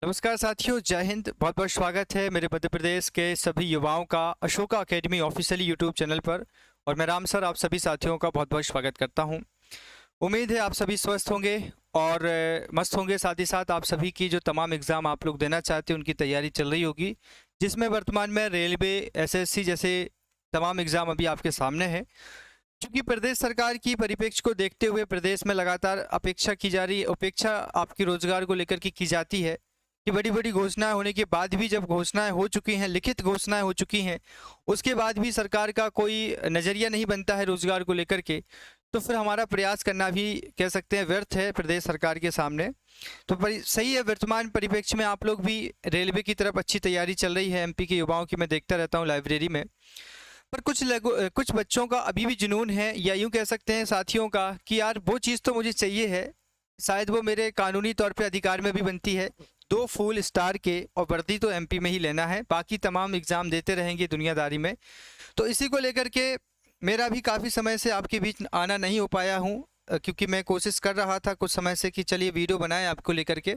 नमस्कार साथियों, जय हिंद। बहुत बहुत स्वागत है मेरे मध्य प्रदेश के सभी युवाओं का Ashoka academy officially YouTube channel पर। और मैं राम सर आप सभी साथियों का बहुत बहुत स्वागत करता हूं। उम्मीद है आप सभी स्वस्थ होंगे और मस्त होंगे। साथ ही साथ आप सभी की जो तमाम एग्ज़ाम आप लोग देना चाहते हैं उनकी तैयारी चल रही होगी, जिसमें वर्तमान में रेलवे, एसएससी जैसे तमाम एग्ज़ाम अभी आपके सामने है। क्योंकि प्रदेश सरकार की परिप्रेक्ष्य को देखते हुए प्रदेश में लगातार अपेक्षा की जा रही है, अपेक्षा आपकी रोजगार को लेकर के की जाती है कि बड़ी बड़ी घोषणाएं होने के बाद भी, जब घोषणाएं हो चुकी हैं, लिखित घोषणाएं हो चुकी हैं, उसके बाद भी सरकार का कोई नज़रिया नहीं बनता है रोजगार को लेकर के, तो फिर हमारा प्रयास करना भी कह सकते हैं व्यर्थ है प्रदेश सरकार के सामने। तो सही है, वर्तमान परिप्रेक्ष्य में आप लोग भी रेलवे की तरफ अच्छी तैयारी चल रही है। एमपी के युवाओं की मैं देखता रहता हूँ लाइब्रेरी में, पर कुछ बच्चों का अभी भी जुनून है, या यूं कह सकते हैं साथियों का कि यार वो चीज़ तो मुझे चाहिए है, शायद वो मेरे कानूनी तौर पे अधिकार में भी बनती है। 2 फुल स्टार के और वर्दी तो एमपी में ही लेना है, बाकी तमाम एग्ज़ाम देते रहेंगे दुनियादारी में। तो इसी को लेकर के मेरा भी काफ़ी समय से आपके बीच आना नहीं हो पाया हूँ, क्योंकि मैं कोशिश कर रहा था कुछ समय से कि चलिए वीडियो बनाएं आपको लेकर के।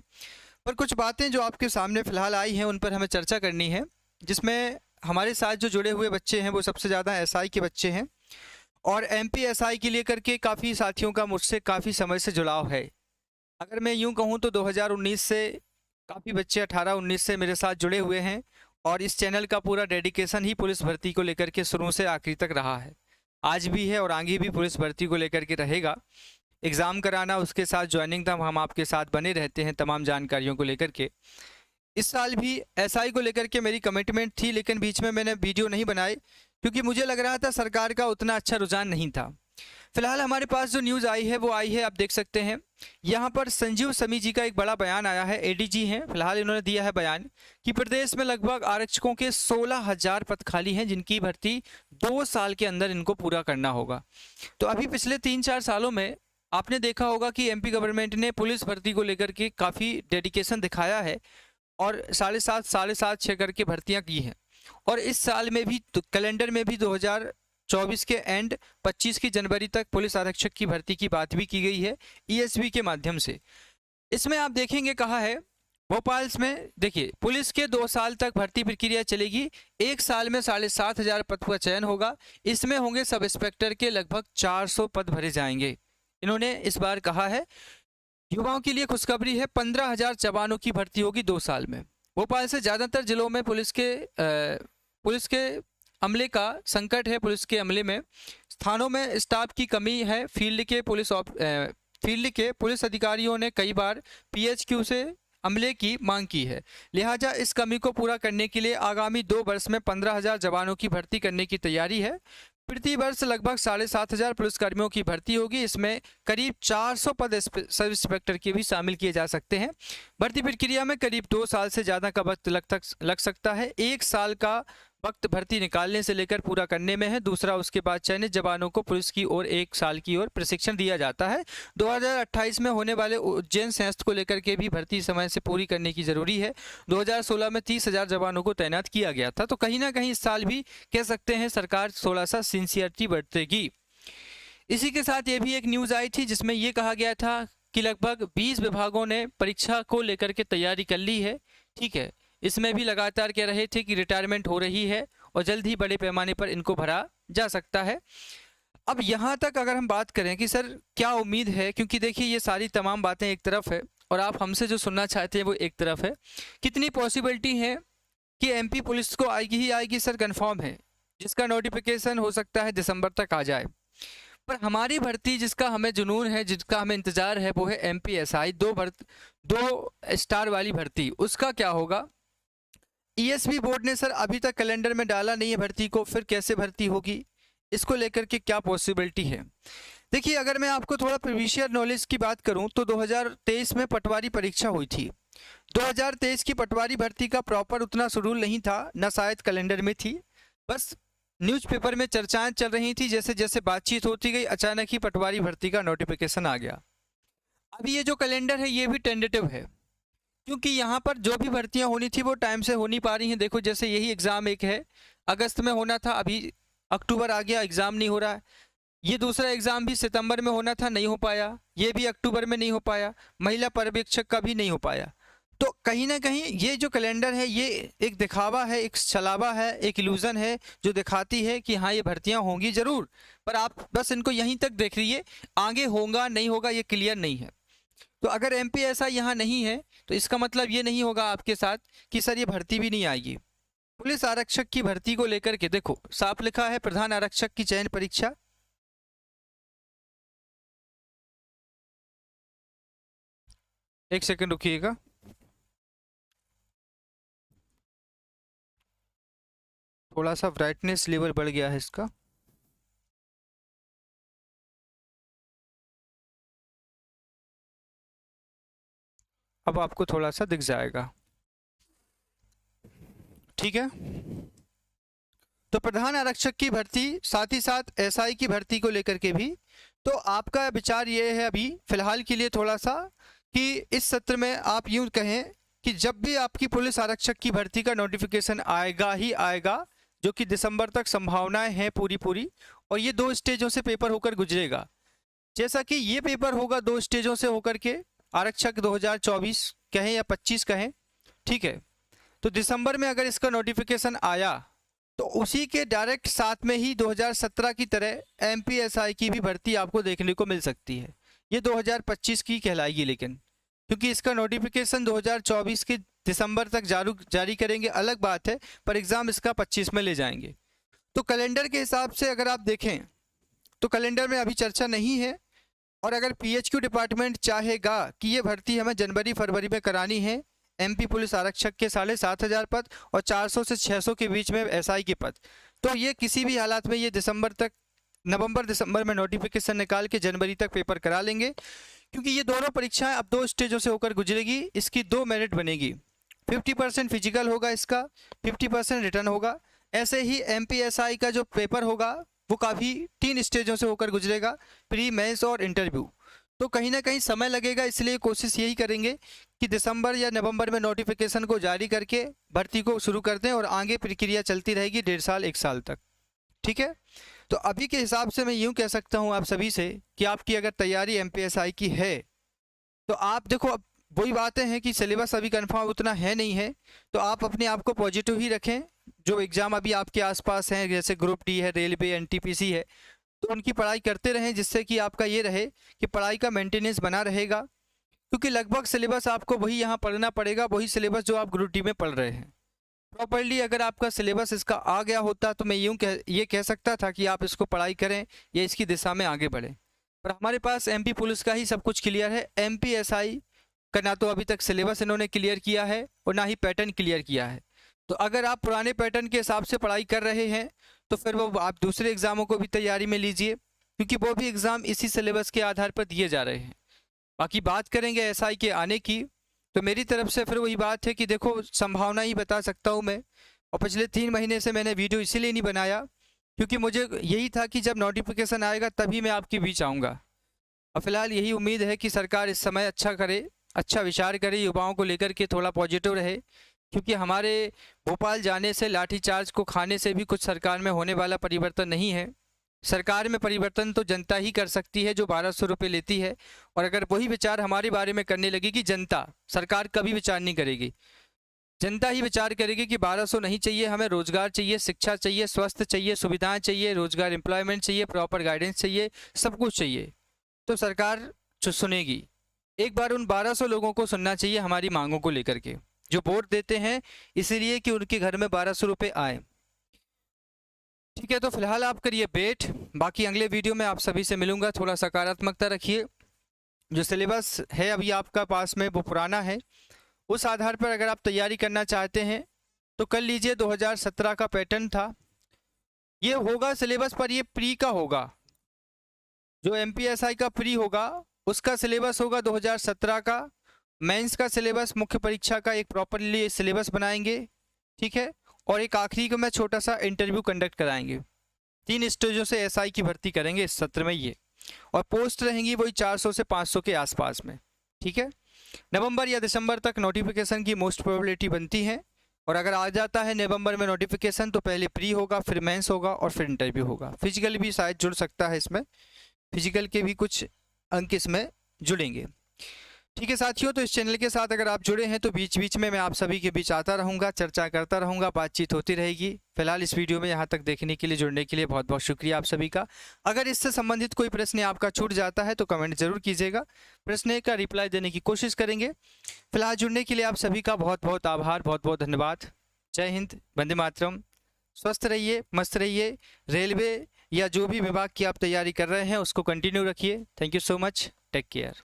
पर कुछ बातें जो आपके सामने फ़िलहाल आई हैं उन पर हमें चर्चा करनी है, जिसमें हमारे साथ जो जुड़े हुए बच्चे हैं वो सबसे ज़्यादा एसआई के बच्चे हैं। और एमपी एसआई की लेकर के काफ़ी साथियों का मुझसे काफ़ी समय से जुड़ाव है। अगर मैं यूं कहूं तो 2019 से काफ़ी बच्चे 18-19 से मेरे साथ जुड़े हुए हैं, और इस चैनल का पूरा डेडिकेशन ही पुलिस भर्ती को लेकर के शुरू से आखिरी तक रहा है, आज भी है और आगे भी पुलिस भर्ती को लेकर के रहेगा। एग्ज़ाम कराना, उसके साथ ज्वाइनिंग तक हम आपके साथ बने रहते हैं तमाम जानकारियों को लेकर के। इस साल भी एसआई को लेकर के मेरी कमिटमेंट थी, लेकिन बीच में मैंने वीडियो नहीं बनाई क्योंकि मुझे लग रहा था सरकार का उतना अच्छा रुझान नहीं था। फिलहाल हमारे पास जो न्यूज़ आई है वो आई है, आप देख सकते हैं यहाँ पर संजीव समी जी का एक बड़ा बयान आया है। एडीजी हैं फिलहाल, इन्होंने दिया है बयान कि प्रदेश में लगभग आरक्षकों के 16,000 पद खाली हैं, जिनकी भर्ती 2 साल के अंदर इनको पूरा करना होगा। तो अभी पिछले 3-4 सालों में आपने देखा होगा कि एमपी गवर्नमेंट ने पुलिस भर्ती को लेकर के काफ़ी डेडिकेशन दिखाया है और 7.5 6 करके भर्तियां की हैं। और इस साल में भी कैलेंडर में भी 2024 के एंड 25 की जनवरी तक पुलिस आरक्षक की भर्ती की बात भी की गई है ईएसबी के माध्यम से। इसमें आप देखेंगे कहा है भोपाल में, देखिए पुलिस के 2 साल तक भर्ती प्रक्रिया चलेगी। 1 साल में 7,500 पद का चयन होगा। इसमें होंगे सब इंस्पेक्टर के लगभग 400 पद भरे जाएंगे। इन्होंने इस बार कहा है युवाओं के लिए खुशखबरी है, 15,000 जवानों की भर्ती होगी 2 साल में। भोपाल से ज़्यादातर जिलों में पुलिस के अमले का संकट है। पुलिस के अमले में स्थानों में स्टाफ की कमी है। फील्ड के पुलिस अधिकारियों ने कई बार पीएचक्यू से अमले की मांग की है। लिहाजा इस कमी को पूरा करने के लिए आगामी 2 वर्ष में 15,000 जवानों की भर्ती करने की तैयारी है। प्रति वर्ष लगभग 7,500 पुलिसकर्मियों की भर्ती होगी। इसमें करीब 400 पद सब इंस्पेक्टर के भी शामिल किए जा सकते हैं। भर्ती प्रक्रिया में करीब 2 साल से ज़्यादा का वक्त लग सकता है। 1 साल का वक्त भर्ती निकालने से लेकर पूरा करने में है। दूसरा, उसके बाद चयनित जवानों को पुलिस की ओर 1 साल की ओर प्रशिक्षण दिया जाता है। 2028 में होने वाले उज्जैन संयंत्र को लेकर के भी भर्ती समय से पूरी करने की जरूरी है। 2016 में 30,000 जवानों को तैनात किया गया था। तो कहीं ना कहीं इस साल भी कह सकते हैं सरकार थोड़ा सा सिंसियरिटी बरतेगी। इसी के साथ ये भी एक न्यूज़ आई थी जिसमें ये कहा गया था कि लगभग 20 विभागों ने परीक्षा को लेकर के तैयारी कर ली है। ठीक है, इसमें भी लगातार कह रहे थे कि रिटायरमेंट हो रही है और जल्द ही बड़े पैमाने पर इनको भरा जा सकता है। अब यहाँ तक अगर हम बात करें कि सर क्या उम्मीद है, क्योंकि देखिए ये सारी तमाम बातें एक तरफ है और आप हमसे जो सुनना चाहते हैं वो एक तरफ है। कितनी पॉसिबिलिटी है कि एमपी पुलिस को आएगी ही आएगी? सर कंफर्म है, जिसका नोटिफिकेशन हो सकता है दिसंबर तक आ जाए। पर हमारी भर्ती जिसका हमें जुनून है, जिसका हमें इंतज़ार है, वो है एमपीएसआई 2 स्टार वाली भर्ती। उसका क्या होगा? ईएसबी बोर्ड ने सर अभी तक कैलेंडर में डाला नहीं है भर्ती को, फिर कैसे भर्ती होगी, इसको लेकर के क्या पॉसिबिलिटी है? देखिए, अगर मैं आपको थोड़ा प्रीवियस नॉलेज की बात करूं तो 2023 में पटवारी परीक्षा हुई थी। 2023 की पटवारी भर्ती का प्रॉपर उतना शेड्यूल नहीं था, ना शायद कैलेंडर में थी। बस न्यूज़पेपर में चर्चाएं चल रही थी, जैसे जैसे बातचीत होती गई अचानक ही पटवारी भर्ती का नोटिफिकेशन आ गया। अभी ये जो कैलेंडर है ये भी टेंटेटिव है, क्योंकि यहाँ पर जो भी भर्तियाँ होनी थी वो टाइम से हो नहीं पा रही हैं। देखो जैसे यही एग्ज़ाम एक है, अगस्त में होना था, अभी अक्टूबर आ गया, एग्ज़ाम नहीं हो रहा है। ये दूसरा एग्ज़ाम भी सितंबर में होना था, नहीं हो पाया। ये भी अक्टूबर में नहीं हो पाया। महिला पर्यवेक्षक का भी नहीं हो पाया। तो कहीं ना कहीं ये जो कैलेंडर है ये एक दिखावा है, एक छलावा है, एक इल्यूजन है जो दिखाती है कि हाँ ये भर्तियां होंगी जरूर, पर आप बस इनको यहीं तक देख लीजिए, आगे होगा नहीं होगा ये क्लियर नहीं है। तो अगर एमपीएसआई यहाँ नहीं है तो इसका मतलब ये नहीं होगा आपके साथ कि सर ये भर्ती भी नहीं आएगी। पुलिस आरक्षक की भर्ती को लेकर के देखो साफ लिखा है, प्रधान आरक्षक की चयन परीक्षा, एक सेकंड रुकिएगा, थोड़ा सा ब्राइटनेस लेवल बढ़ गया है इसका। अब आपको थोड़ा सा दिख जाएगा, ठीक है। तो प्रधान आरक्षक की भर्ती, साथ ही साथ एसआई की भर्ती को लेकर के भी तो आपका विचार ये है अभी फिलहाल के लिए थोड़ा सा कि इस सत्र में आप यूं कहें कि जब भी आपकी पुलिस आरक्षक की भर्ती का नोटिफिकेशन आएगा ही आएगा, जो कि दिसंबर तक संभावनाएं हैं पूरी पूरी, और ये 2 स्टेजों से पेपर होकर गुजरेगा। जैसा कि ये पेपर होगा 2 स्टेजों से होकर के, आरक्षक 2024 कहें या 25 कहें, ठीक है। तो दिसंबर में अगर इसका नोटिफिकेशन आया तो उसी के डायरेक्ट साथ में ही 2017 की तरह एमपीएसआई की भी भर्ती आपको देखने को मिल सकती है। ये 2025 की कहलाएगी, लेकिन क्योंकि इसका नोटिफिकेशन 2024 के दिसंबर तक जारी करेंगे अलग बात है, पर एग्ज़ाम इसका 25 में ले जाएंगे। तो कैलेंडर के हिसाब से अगर आप देखें तो कैलेंडर में अभी चर्चा नहीं है, और अगर पीएचक्यू डिपार्टमेंट चाहेगा कि ये भर्ती हमें जनवरी फरवरी में करानी है, एमपी पुलिस आरक्षक के 7,500 पद और 400 से 600 के बीच में एसआई के पद, तो ये किसी भी हालात में ये दिसंबर तक, नवंबर दिसंबर में नोटिफिकेशन निकाल के जनवरी तक पेपर करा लेंगे, क्योंकि ये दोनों परीक्षाएं अब 2 स्टेजों से होकर गुजरेगी। इसकी 2 मेरिट बनेगी, 50% फिजिकल होगा इसका, 50% रिटर्न होगा। ऐसे ही एमपीएसआई का जो पेपर होगा वो काफ़ी 3 स्टेजों से होकर गुजरेगा, प्री मेंस और इंटरव्यू। तो कहीं ना कहीं समय लगेगा, इसलिए कोशिश यही करेंगे कि दिसंबर या नवंबर में नोटिफिकेशन को जारी करके भर्ती को शुरू कर दें, और आगे प्रक्रिया चलती रहेगी 1.5 साल 1 साल तक, ठीक है। तो अभी के हिसाब से मैं यूँ कह सकता हूँ आप सभी से कि आपकी अगर तैयारी एमपीएसआई की है तो आप देखो, अब वही बातें हैं कि सिलेबस अभी कन्फर्म उतना है नहीं है, तो आप अपने आप को पॉजिटिव ही रखें। जो एग्ज़ाम अभी आपके आसपास हैं, जैसे ग्रुप डी है, रेलवे, एनटीपीसी है, तो उनकी पढ़ाई करते रहें, जिससे कि आपका ये रहे कि पढ़ाई का मेंटेनेंस बना रहेगा, क्योंकि लगभग सिलेबस आपको वही यहाँ पढ़ना पड़ेगा, वही सिलेबस जो आप ग्रुप डी में पढ़ रहे हैं। प्रॉपरली अगर आपका सिलेबस इसका आ गया होता तो मैं ये कह सकता था कि आप इसको पढ़ाई करें या इसकी दिशा में आगे बढ़ें, पर हमारे पास एमपी पुलिस का ही सब कुछ क्लियर है। एमपीएसआई का ना तो अभी तक सिलेबस इन्होंने क्लियर किया है और ना ही पैटर्न क्लियर किया है। तो अगर आप पुराने पैटर्न के हिसाब से पढ़ाई कर रहे हैं तो फिर वो आप दूसरे एग्ज़ामों को भी तैयारी में लीजिए, क्योंकि वो भी एग्ज़ाम इसी सिलेबस के आधार पर दिए जा रहे हैं। बाकी बात करेंगे एसआई के आने की, तो मेरी तरफ से फिर वही बात है कि देखो संभावना ही बता सकता हूँ मैं, और पिछले 3 महीने से मैंने वीडियो इसीलिए नहीं बनाया क्योंकि मुझे यही था कि जब नोटिफिकेशन आएगा तभी मैं आपके बीच आऊँगा। और फिलहाल यही उम्मीद है कि सरकार इस समय अच्छा करे, अच्छा विचार करे, युवाओं को लेकर के थोड़ा पॉजिटिव रहे, क्योंकि हमारे भोपाल जाने से, लाठीचार्ज को खाने से भी कुछ सरकार में होने वाला परिवर्तन नहीं है। सरकार में परिवर्तन तो जनता ही कर सकती है जो 1200 रुपये लेती है, और अगर वही विचार हमारे बारे में करने लगेगी जनता, सरकार कभी विचार नहीं करेगी, जनता ही विचार करेगी कि 1200 नहीं चाहिए, हमें रोजगार चाहिए, शिक्षा चाहिए, स्वास्थ्य चाहिए, सुविधाएं चाहिए, रोजगार एम्प्लॉयमेंट चाहिए, प्रॉपर गाइडेंस चाहिए, सब कुछ चाहिए, तो सरकार सुनेगी। एक बार उन 1200 लोगों को सुनना चाहिए हमारी मांगों को लेकर के, जो वोट देते हैं इसलिए कि उनके घर में 1200 रुपये आए, ठीक है। तो फिलहाल आप करिए वेट, बाकी अगले वीडियो में आप सभी से मिलूंगा। थोड़ा सकारात्मकता रखिए, जो सिलेबस है अभी आपका पास में वो पुराना है, उस आधार पर अगर आप तैयारी करना चाहते हैं तो कर लीजिए। 2017 का पैटर्न था, ये होगा सिलेबस, पर ये प्री का होगा, जो एमपीएसआई का प्री होगा उसका सिलेबस होगा 2017 का। मेंस का सिलेबस, मुख्य परीक्षा का एक प्रॉपरली सिलेबस बनाएंगे, ठीक है, और एक आखिरी को मैं छोटा सा इंटरव्यू कंडक्ट कराएंगे। 3 स्टेजों से एसआई की भर्ती करेंगे इस सत्र में ये, और पोस्ट रहेंगी वही 400 से 500 के आसपास में, ठीक है। नवंबर या दिसंबर तक नोटिफिकेशन की मोस्ट प्रोबेबिलिटी बनती है, और अगर आ जाता है नवंबर में नोटिफिकेशन तो पहले प्री होगा, फिर मेंस होगा और फिर इंटरव्यू होगा। फिजिकल भी शायद जुड़ सकता है इसमें, फिजिकल के भी कुछ अंक इसमें जुड़ेंगे। ठीक है साथियों, तो इस चैनल के साथ अगर आप जुड़े हैं तो बीच बीच में मैं आप सभी के बीच आता रहूँगा, चर्चा करता रहूँगा, बातचीत होती रहेगी। फिलहाल इस वीडियो में यहाँ तक देखने के लिए, जुड़ने के लिए बहुत बहुत शुक्रिया आप सभी का। अगर इससे संबंधित कोई प्रश्न आपका छूट जाता है तो कमेंट जरूर कीजिएगा, प्रश्न का रिप्लाई देने की कोशिश करेंगे। फिलहाल जुड़ने के लिए आप सभी का बहुत बहुत आभार, बहुत बहुत धन्यवाद। जय हिंद, वंदे मातरम। स्वस्थ रहिए, मस्त रहिए। रेलवे या जो भी विभाग की आप तैयारी कर रहे हैं उसको कंटिन्यू रखिए। Thank you so much, take care.